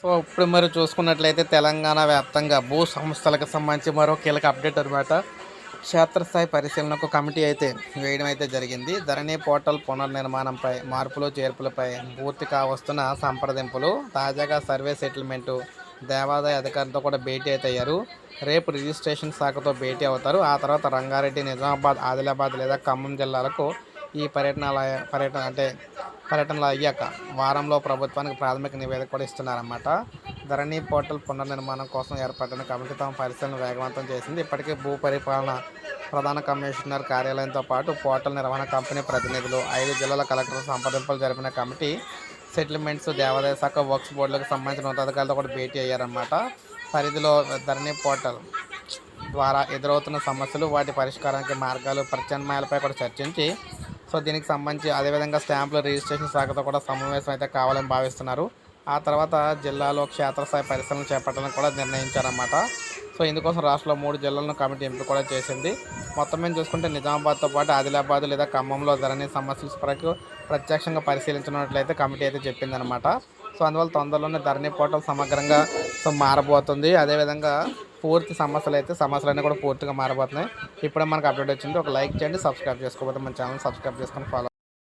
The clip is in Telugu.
సో, ఇప్పుడు మరి చూసుకున్నట్లయితే తెలంగాణ వ్యాప్తంగా భూ సంస్థలకు సంబంధించి మరో కీలక అప్డేట్ అనమాట. క్షేత్రస్థాయి పరిశీలనకు కమిటీ అయితే వేయడం అయితే జరిగింది. ధరణి పోర్టల్ పునర్నిర్మాణంపై, మార్పులు చేర్పులపై పూర్తి కావస్తున్న సంప్రదింపులు, తాజాగా సర్వే సెటిల్మెంటు, దేవాదాయ అధికారులతో కూడా భేటీ అయితే అయ్యారు. రేపు రిజిస్ట్రేషన్ శాఖతో భేటీ అవుతారు. ఆ తర్వాత రంగారెడ్డి, నిజామాబాద్, ఆదిలాబాద్ లేదా ఖమ్మం జిల్లాలకు ఈ పర్యటనలు అయ్యాక వారంలో ప్రభుత్వానికి ప్రాథమిక నివేదిక కూడా ఇస్తున్నారన్నమాట. ధరణి పోర్టల్ పునర్నిర్మాణం కోసం ఏర్పడిన కమిటీ తమ పరిశీలన వేగవంతం చేసింది. ఇప్పటికే భూ పరిపాలన ప్రధాన కమిషనర్ కార్యాలయంతో పాటు పోర్టల్ నిర్వహణ కంపెనీ ప్రతినిధులు, 5 జిల్లాల కలెక్టర్ల సంప్రదింపులు జరిపిన కమిటీ సెటిల్మెంట్స్, దేవాదాయ శాఖ, వర్క్స్ బోర్డులకు సంబంధించిన ఉన్నతాధికారులతో కూడా భేటీ అయ్యారన్నమాట. పరిధిలో ధరణి పోర్టల్ ద్వారా ఎదురవుతున్న సమస్యలు, వాటి పరిష్కారానికి మార్గాలు, ప్రత్యామ్నాయాలపై కూడా చర్చించి, సో దీనికి సంబంధించి అదేవిధంగా స్టాంపుల రిజిస్ట్రేషన్ శాఖతో కూడా సమావేశం అయితే కావాలని భావిస్తున్నారు. ఆ తర్వాత జిల్లాలో క్షేత్రస్థాయి పరిశీలన చేపట్టాలని కూడా నిర్ణయించారన్నమాట. సో ఇందుకోసం రాష్ట్రంలో 3 జిల్లాలను కమిటీ ఎంపిక కూడా చేసింది. మొత్తం మీద చూసుకుంటే నిజామాబాద్తో పాటు ఆదిలాబాద్ లేదా ఖమ్మంలో ధరణి సమస్యల వరకు ప్రత్యక్షంగా పరిశీలించినట్లయితే కమిటీ అయితే చెప్పిందనమాట. సో అందువల్ల తొందరలోనే ధరణి పోర్టల్ సమగ్రంగా మారబోతుంది. అదేవిధంగా పూర్తి సమస్యలన్నీ కూడా పూర్తిగా మారబోతున్నాయి. ఇప్పుడే మనకు అప్డేట్ వచ్చింది. ఒక లైక్ చేయండి, సబ్స్క్రైబ్ చేసుకోకపోతే మన ఛానల్ సబ్స్క్రైబ్ చేసుకొని ఫాలో